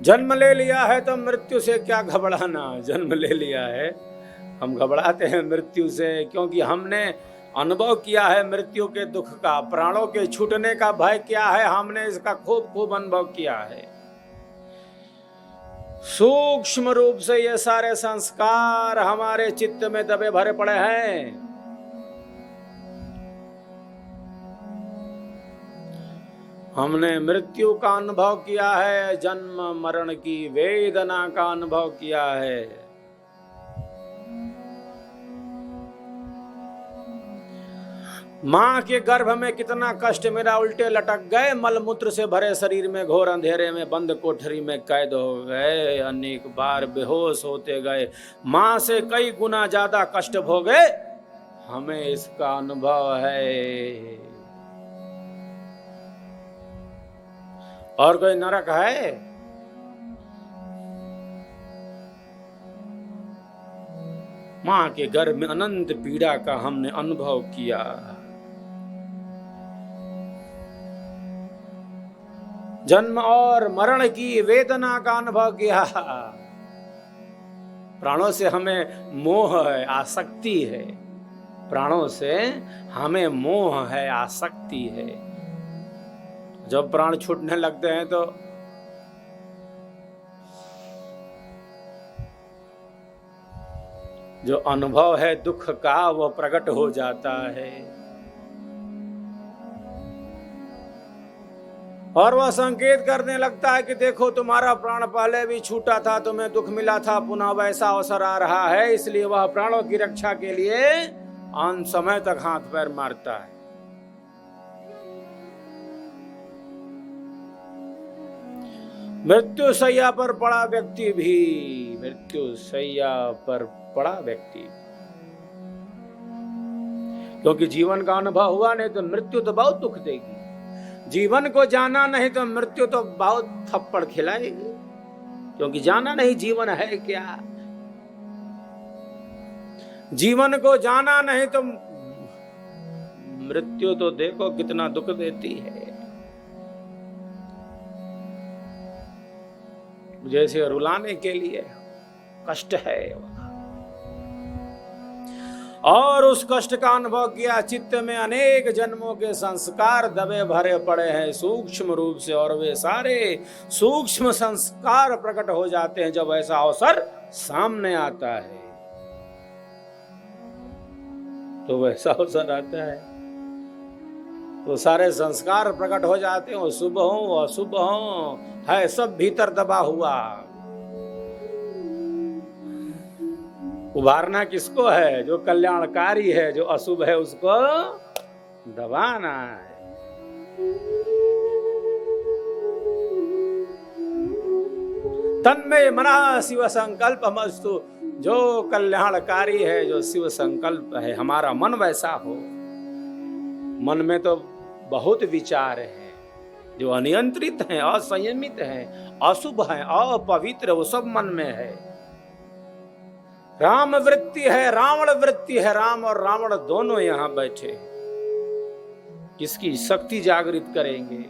जन्म ले लिया है तो मृत्यु से क्या घबराना, जन्म ले लिया है, हम घबराते हैं मृत्यु से क्योंकि हमने अनुभव किया है मृत्यु के दुख का, प्राणों के छूटने का भय क्या है, हमने इसका खूब खूब अनुभव किया है। सूक्ष्म रूप से ये सारे संस्कार हमारे चित्त में दबे भरे पड़े हैं। हमने मृत्यु का अनुभव किया है, जन्म मरण की वेदना का अनुभव किया है। मां के गर्भ में कितना कष्ट मेरा, उल्टे लटक गए, मलमूत्र से भरे शरीर में घोर अंधेरे में बंद कोठरी में कैद हो गए, अनेक बार बेहोश होते गए, मां से कई गुना ज्यादा कष्ट भोगे, हमें इसका अनुभव है। और कोई नरक है? मां के गर्भ में अनंत पीड़ा का हमने अनुभव किया। जन्म और मरण की वेदना का अनुभव किया। प्राणों से हमें मोह है, आसक्ति है, प्राणों से हमें मोह है, आसक्ति है। जब प्राण छूटने लगते हैं तो जो अनुभव है दुख का वो प्रकट हो जाता है और वह संकेत करने लगता है कि देखो तुम्हारा प्राण पहले भी छूटा था, तुम्हें दुख मिला था, पुनः वैसा अवसर आ रहा है। इसलिए वह प्राणों की रक्षा के लिए अंत समय तक हाथ पैर मारता है। मृत्यु शैया पर पड़ा व्यक्ति भी, मृत्यु शैया पर पड़ा व्यक्ति, क्योंकि जीवन का अनुभव हुआ नहीं तो मृत्यु तो बहुत दुख देगी। जीवन को जाना नहीं तो मृत्यु तो बहुत थप्पड़ खिलाएगी, क्योंकि जाना नहीं जीवन है क्या। जीवन को जाना नहीं तो मृत्यु तो देखो कितना दुख देती है। जैसे रुलाने के लिए कष्ट है और उस कष्ट का अनुभव किया। चित्त में अनेक जन्मों के संस्कार दबे भरे पड़े हैं सूक्ष्म रूप से, और वे सारे सूक्ष्म संस्कार प्रकट हो जाते हैं जब ऐसा अवसर सामने आता है। तो वैसा अवसर आता है तो सारे संस्कार प्रकट हो जाते हैं, शुभ हो अशुभ हो, है सब भीतर दबा हुआ। उभारना किसको है? जो कल्याणकारी है, जो अशुभ है उसको दबाना है। तन्मे मनः शिव संकल्पमस्तु, जो कल्याणकारी है, जो शिव संकल्प है, हमारा मन वैसा हो। मन में तो बहुत विचार हैं जो अनियंत्रित हैं, असंयमित हैं, अशुभ हैं, अपवित्र, वो सब मन में है। राम वृत्ति है, रावण वृत्ति है, राम और रावण दोनों यहां बैठे। किसकी शक्ति जागृत करेंगे?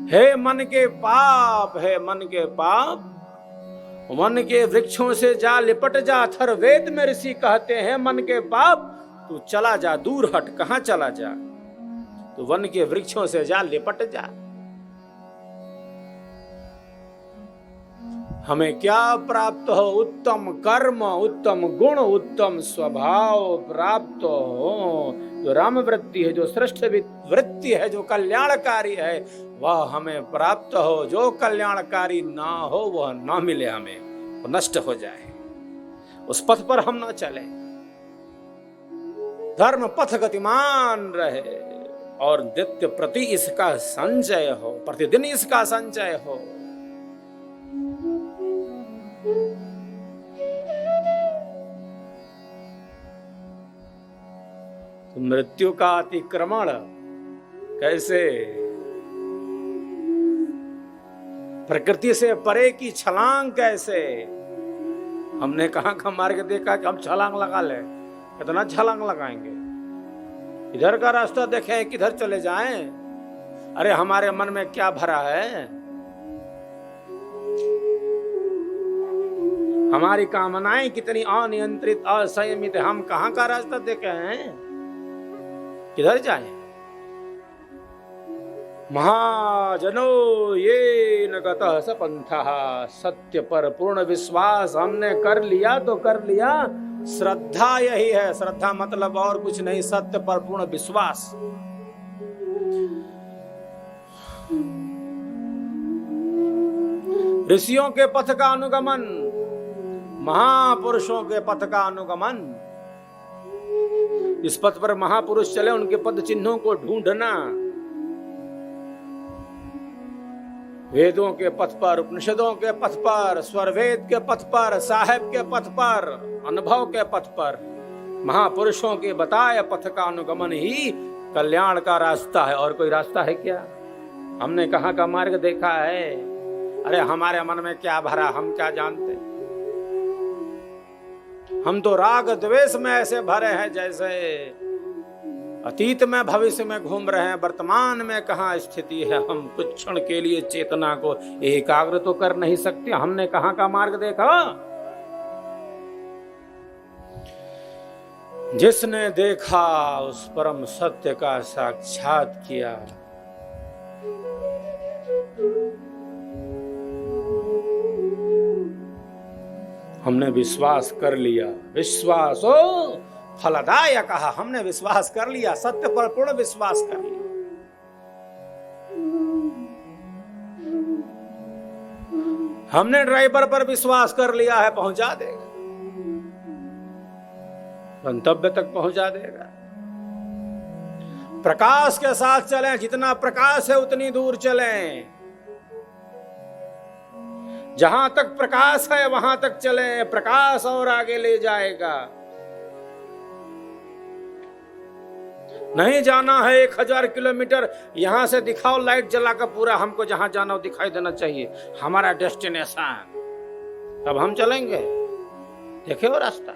हे मन के पाप, हे मन के पाप, मन के वृक्षों से जा लिपट जा। अथर्ववेद में ऋषि कहते हैं मन के पाप तू चला जा, दूर हट। कहां चला जा? तो वन के वृक्षों से जा, लिपट जा। हमें क्या प्राप्त हो? उत्तम कर्म, उत्तम गुण, उत्तम स्वभाव प्राप्त हो। जो राम वृत्ति है, जो श्रेष्ठ वृत्ति है, जो कल्याणकारी है, वह हमें प्राप्त हो। जो कल्याणकारी ना हो वह ना मिले हमें, वो नष्ट हो जाए, उस पथ पर हम ना चले। धर्म पथ गतिमान रहे और नित्य प्रति इसका संचय हो, प्रतिदिन इसका संचय हो। तो मृत्यु का अतिक्रमण कैसे? प्रकृति से परे की छलांग कैसे? हमने कहां मार के देखा कि हम छलांग लगा ले? कितना छलांग लगाएंगे? इधर का रास्ता देखें, किधर चले जाएं? अरे हमारे मन में क्या भरा है? हमारी कामनाएं कितनी अनियंत्रित असंयमित, हम कहां का रास्ता देखे हैं? किधर जाएं? महाजनो ये न गतः स पंथः, सत्य पर पूर्ण विश्वास हमने कर लिया तो कर लिया। श्रद्धा यही है, श्रद्धा मतलब और कुछ नहीं, सत्य पर पूर्ण विश्वास। ऋषियों के पथ का अनुगमन, महापुरुषों के पथ का अनुगमन। इस पथ पर महापुरुष चले, उनके पद चिन्हों को ढूंढना। वेदों के पथ पर, उपनिषदों के पथ पर, स्वरवेद के पथ पर, साहेब के पथ पर, अनुभव के पथ पर, महापुरुषों के बताए पथ का अनुगमन ही कल्याण का रास्ता है। और कोई रास्ता है क्या? हमने कहाँ का मार्ग देखा है? अरे हमारे मन में क्या भरा, हम क्या जानते? हम तो राग द्वेष में ऐसे भरे हैं जैसे अतीत में भविष्य में घूम रहे हैं, वर्तमान में कहाँ स्थिति है। हम कुछ क्षण के लिए चेतना को एकाग्र तो कर नहीं सकते। हमने कहाँ का मार्ग देखा? जिसने देखा उस परम सत्य का साक्षात किया। हमने विश्वास कर लिया, विश्वास हो फलदाय कहा, हमने विश्वास कर लिया, सत्य पर पूर्ण विश्वास कर लिया। हमने ड्राइवर पर विश्वास कर लिया है, पहुंचा देगा, गंतव्य तक पहुंचा देगा। प्रकाश के साथ चलें, जितना प्रकाश है उतनी दूर चलें। जहां तक प्रकाश है वहां तक चलें, प्रकाश और आगे ले जाएगा। नहीं जाना है 1000 किलोमीटर, यहां से दिखाओ लाइट जलाकर पूरा, हमको जहां जाना हो दिखाई देना चाहिए, हमारा डेस्टिनेशन। अब हम चलेंगे, देखे वो रास्ता।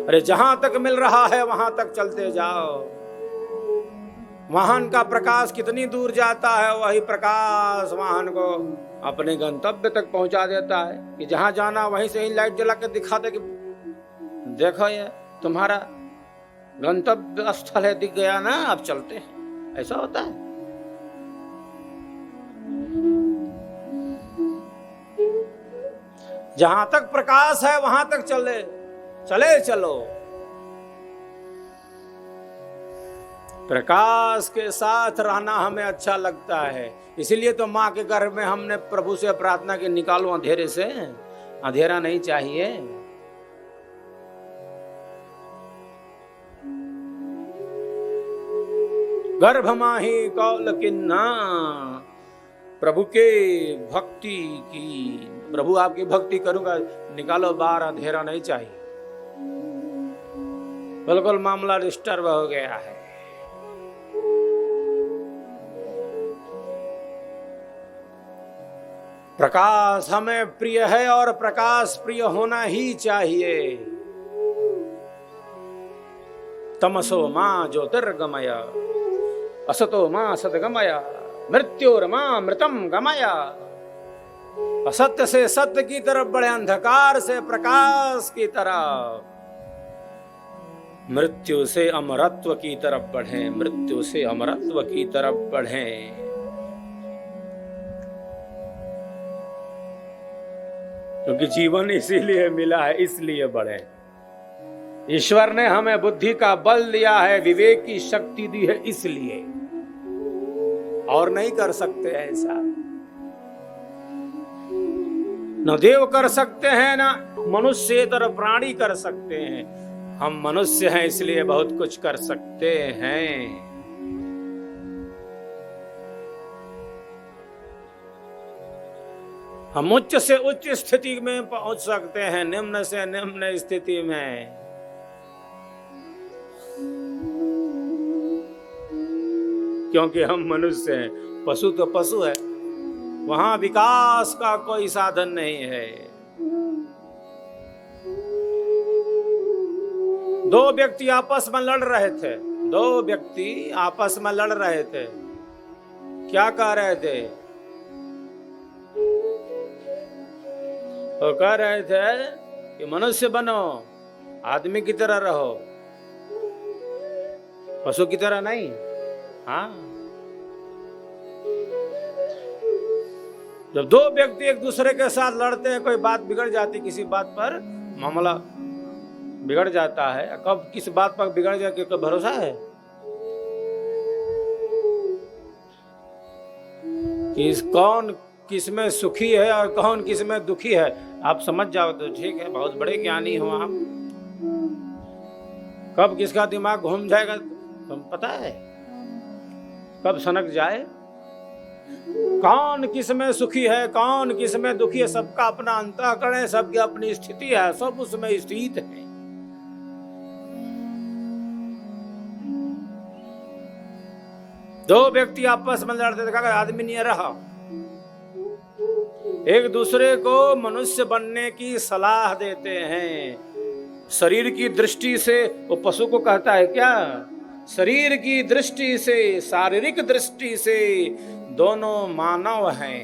अरे जहां तक मिल रहा है वहां तक चलते जाओ। वाहन का प्रकाश कितनी दूर जाता है, वही प्रकाश वाहन को अपने गंतव्य तक पहुंचा देता है। कि जहां जाना वहीं से ही लाइट जला के दिखा दे कि देखो ये तुम्हारा गंतव्य स्थल है, दिख गया ना, अब चलते हैं। ऐसा होता है। जहां तक प्रकाश है वहां तक चलो। प्रकाश के साथ रहना हमें अच्छा लगता है, इसीलिए तो माँ के गर्भ में हमने प्रभु से प्रार्थना की, निकालो अंधेरे से, अंधेरा नहीं चाहिए। गर्भ माही कौल किन्ना, प्रभु के भक्ति की, प्रभु आपकी भक्ति करूंगा, निकालो बाहर, अंधेरा नहीं चाहिए। बिल्कुल मामला डिस्टर्ब हो गया है। प्रकाश हमें प्रिय है और प्रकाश प्रिय होना ही चाहिए। तमसो मां ज्योतिर्गमय, असतो मां सद्गमय, मृत्योर्मां मृतम गमय। असत्य से सत्य की तरफ बढ़े, अंधकार से प्रकाश की तरफ, मृत्यु से अमरत्व की तरफ बढ़े, मृत्यु से अमरत्व की तरफ बढ़े। क्योंकि जीवन इसीलिए मिला है, इसलिए बढ़े। ईश्वर ने हमें बुद्धि का बल दिया है, विवेक की शक्ति दी है, इसलिए। और नहीं कर सकते ऐसा। न देव कर सकते हैं, न मनुष्येतर प्राणी कर सकते हैं। हम मनुष्य हैं, इसलिए बहुत कुछ कर सकते हैं। हम उच्च से उच्च स्थिति में पहुंच सकते हैं, निम्न से निम्न स्थिति में। क्योंकि हम मनुष्य हैं, पशु तो पशु है, वहां विकास का कोई साधन नहीं है। दो व्यक्ति आपस में लड़ रहे थे, क्या कह रहे थे? वो कह रहे थे कि मनुष्य बनो, आदमी की तरह रहो, पशु की तरह नहीं। हाँ, जब दो व्यक्ति एक दूसरे के साथ लड़ते हैं, कोई बात बिगड़ जाती, किसी बात पर मामला बिगड़ जाता है, कब किस बात पर बिगड़ जाए कोई भरोसा है? कि कौन किस में सुखी है और कौन किस में दुखी है, आप समझ जाओ तो ठीक है, बहुत बड़े ज्ञानी हो आप। कब किसका दिमाग घूम जाएगा तुम पता है, कब सनक जाए, कौन किस में सुखी है कौन किस में दुखी है, सबका अपना अंतःकरण है, सबकी अपनी स्थिति है, सब उसमें स्थित है। दो व्यक्ति आपस में लड़ते थे, आदमी नहीं रहा, एक दूसरे को मनुष्य बनने की सलाह देते हैं। शरीर की दृष्टि से वो पशु को कहता है क्या? शरीर की दृष्टि से, शारीरिक दृष्टि से दोनों मानव हैं,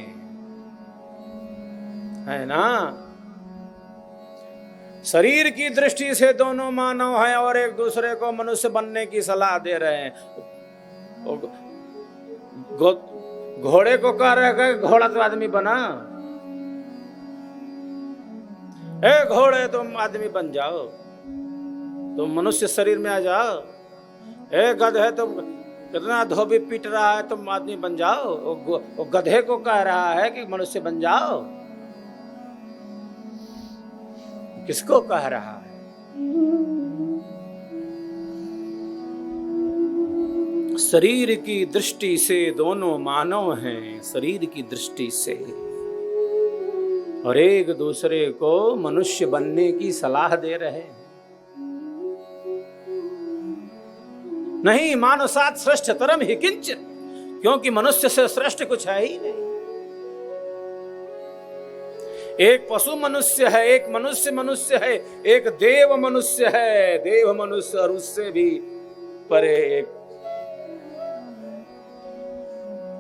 है ना? शरीर की दृष्टि से दोनों मानव हैं और एक दूसरे को मनुष्य बनने की सलाह दे रहे हैं। घोड़े को कह रहे हैं घोड़ा तो आदमी बना, ए घोड़े तुम आदमी बन जाओ, तुम मनुष्य शरीर में आ जाओ, ए गधे तुम कितना धोबी पीट रहा है, तुम आदमी बन जाओ। वो गधे को कह रहा है कि मनुष्य बन जाओ, किसको कह रहा है? शरीर की दृष्टि से दोनों मानव हैं, शरीर की दृष्टि से, और एक दूसरे को मनुष्य बनने की सलाह दे रहे हैं। नहीं, मानवसात श्रेष्ठ तरम ही किंचन, क्योंकि मनुष्य से श्रेष्ठ कुछ है ही नहीं। एक पशु मनुष्य है, एक मनुष्य मनुष्य है, एक देव मनुष्य है, देव मनुष्य, और उससे भी परे एक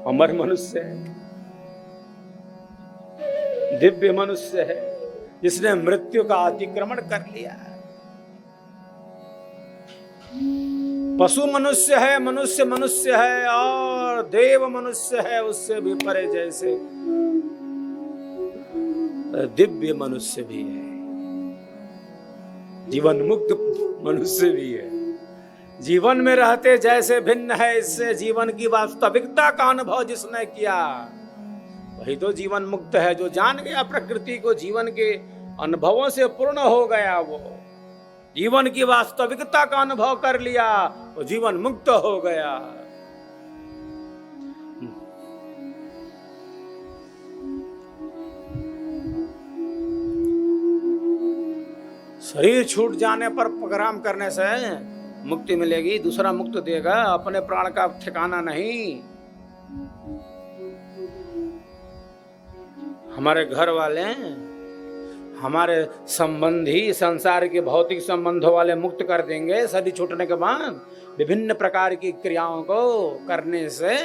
अमर मनुष्य है, दिव्य मनुष्य है, जिसने मृत्यु का अतिक्रमण कर लिया। पशु मनुष्य है, मनुष्य मनुष्य है, और देव मनुष्य है, उससे भी परे जैसे दिव्य मनुष्य भी है, जीवन मुक्त मनुष्य भी है। जीवन में रहते जैसे भिन्न है, इससे जीवन की वास्तविकता का अनुभव जिसने किया वही तो जीवन मुक्त है। जो जान गया प्रकृति को, जीवन के अनुभवों से पूर्ण हो गया, वो जीवन की वास्तविकता का अनुभव कर लिया, वो जीवन मुक्त हो गया। शरीर छूट जाने पर प्रोग्राम करने से मुक्ति मिलेगी, दूसरा मुक्त देगा, अपने प्राण का ठिकाना नहीं। हमारे घर वाले, हमारे संबंधी, संसार के भौतिक संबंधों वाले मुक्त कर देंगे शरीर छूटने के बाद, विभिन्न प्रकार की क्रियाओं को करने से।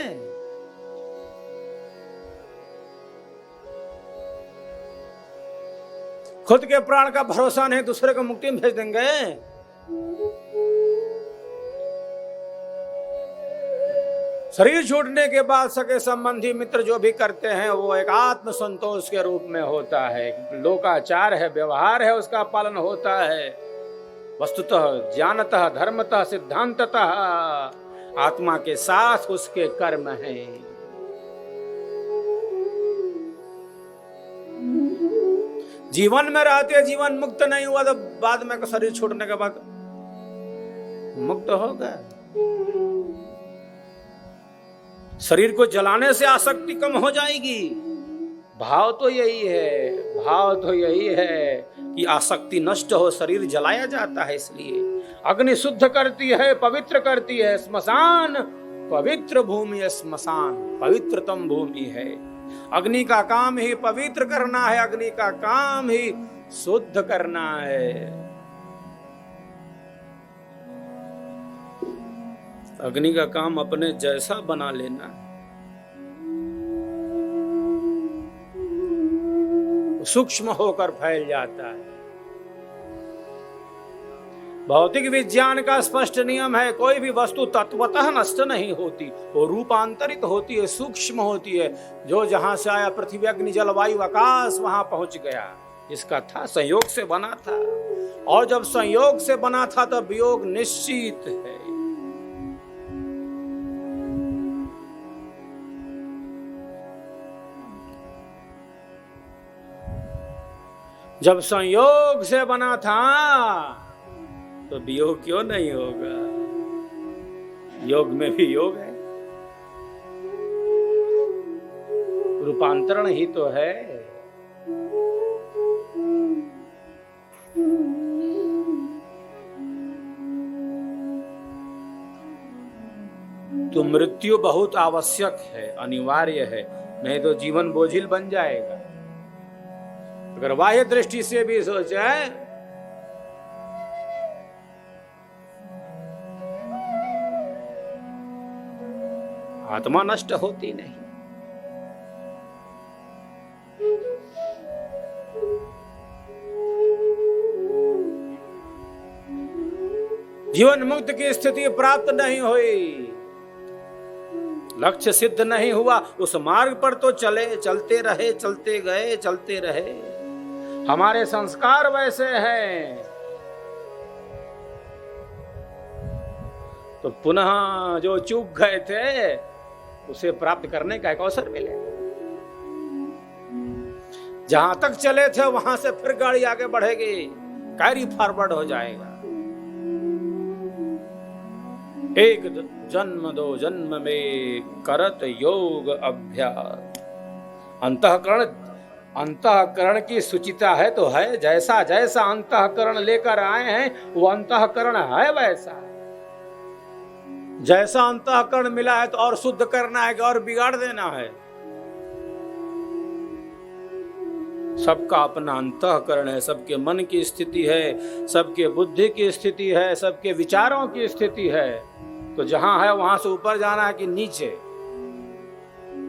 खुद के प्राण का भरोसा नहीं, दूसरे को मुक्ति में भेज देंगे। शरीर छूटने के बाद सके संबंधी मित्र जो भी करते हैं वो एक आत्म संतोष के रूप में होता है, लोकाचार है, व्यवहार है, उसका पालन होता है। वस्तुतः ज्ञानतः धर्मतः सिद्धांततः आत्मा के साथ उसके कर्म हैं। जीवन में रहते जीवन मुक्त नहीं हुआ तो बाद में शरीर छूटने के बाद मुक्त होगा। शरीर को जलाने से आसक्ति कम हो जाएगी। भाव तो यही है, भाव तो यही है कि आसक्ति नष्ट हो, शरीर जलाया जाता है। इसलिए अग्नि शुद्ध करती है, पवित्र करती है। श्मशान पवित्र भूमि है, श्मशान पवित्रतम भूमि है। अग्नि का काम ही पवित्र करना है, अग्नि का काम ही शुद्ध करना है। अग्नि का काम अपने जैसा बना लेना। सूक्ष्म होकर फैल जाता है। भौतिक विज्ञान का स्पष्ट नियम है, कोई भी वस्तु तत्वतः नष्ट नहीं होती, वो रूपांतरित होती है, सूक्ष्म होती है। जो जहां से आया, पृथ्वी अग्नि जल वायु आकाश, वहां पहुंच गया। इसका था संयोग से बना था, और जब संयोग से बना था तब वियोग निश्चित है। जब संयोग से बना था तो वियोग क्यों नहीं होगा? योग में भी योग है, रूपांतरण ही तो है। तो मृत्यु बहुत आवश्यक है, अनिवार्य है, नहीं तो जीवन बोझिल बन जाएगा। अगर बाह्य दृष्टि से भी सोचे, आत्मा नष्ट होती नहीं। जीवन मुक्त की स्थिति प्राप्त नहीं हुई, लक्ष्य सिद्ध नहीं हुआ, उस मार्ग पर तो चलते रहे, चलते गए, चलते रहे। हमारे संस्कार वैसे हैं, तो पुनः जो चूक गए थे उसे प्राप्त करने का एक अवसर मिले। जहां तक चले थे वहां से फिर गाड़ी आगे बढ़ेगी, कैरी फॉरवर्ड हो जाएगा। एक जन्म दो जन्म में करत योग अभ्यास। अंतःकरण की सुचिता है तो है, जैसा जैसा अंतःकरण लेकर आए हैं वो अंतःकरण है वैसा। जैसा अंतःकरण मिला है तो और शुद्ध करना है कि और बिगाड़ देना है। सबका अपना अंतःकरण है, सबके मन की स्थिति है, सबके बुद्धि की स्थिति है, सबके विचारों की स्थिति है। तो जहां है वहां से ऊपर जाना है कि नीचे,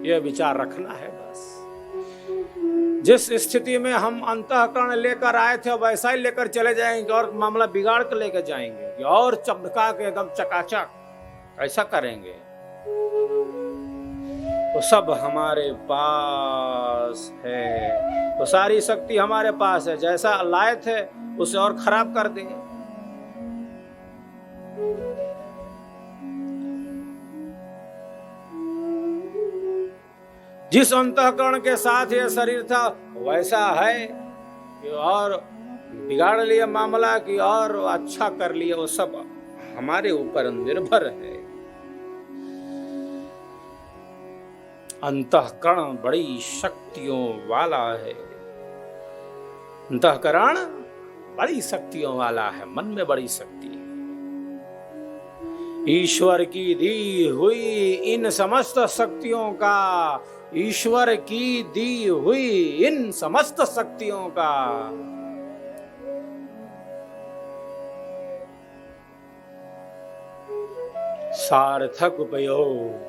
यह विचार रखना है बस। जिस स्थिति में हम अंतःकरण लेकर आए थे वैसा ही लेकर चले जाएंगे और मामला बिगाड़ कर लेकर जाएंगे और चमका के एकदम चकाचक ऐसा करेंगे। तो सब हमारे पास है, तो सारी शक्ति हमारे पास है। जैसा लाए थे उसे और खराब कर देंगे। जिस अंतःकरण के साथ यह शरीर था वैसा है कि और बिगाड़ लिया मामला कि और अच्छा कर लिया, वो सब हमारे ऊपर निर्भर है। अंतःकरण बड़ी शक्तियों वाला है, अंतःकरण बड़ी शक्तियों वाला है, मन में बड़ी शक्ति है। ईश्वर की दी हुई इन समस्त शक्तियों का, ईश्वर की दी हुई इन समस्त शक्तियों का सार्थक उपयोग,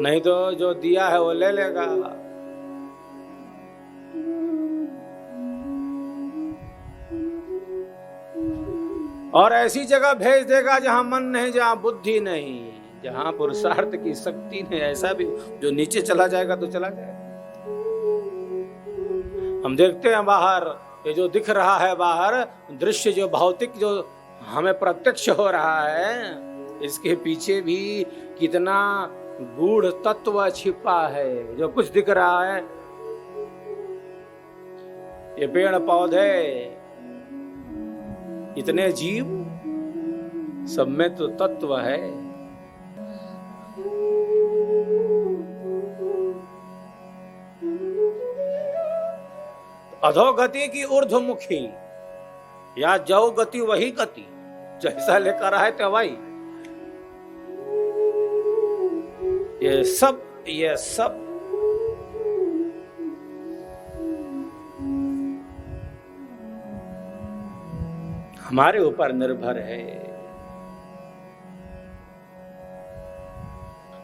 नहीं तो जो दिया है वो ले लेगा। और ऐसी जगह भेज देगा जहां मन नहीं, जहां बुद्धि नहीं, जहां पुरुषार्थ की शक्ति नहीं। ऐसा भी जो नीचे चला जाएगा तो चला जाएगा। हम देखते हैं बाहर, ये जो दिख रहा है बाहर दृश्य, जो भौतिक जो हमें प्रत्यक्ष हो रहा है, इसके पीछे भी कितना गूढ़ तत्व छिपा है। जो कुछ दिख रहा है, ये पेड़ पौधे, इतने जीव, सब में तो तत्व है। अधोगति की ऊर्ध्वमुखी, या जो गति वही गति, जैसा लेकर आए थे वही। ये सब हमारे ऊपर निर्भर है।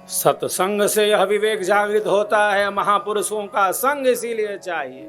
सत्संग से यह विवेक जागृत होता है, महापुरुषों का संग इसीलिए चाहिए।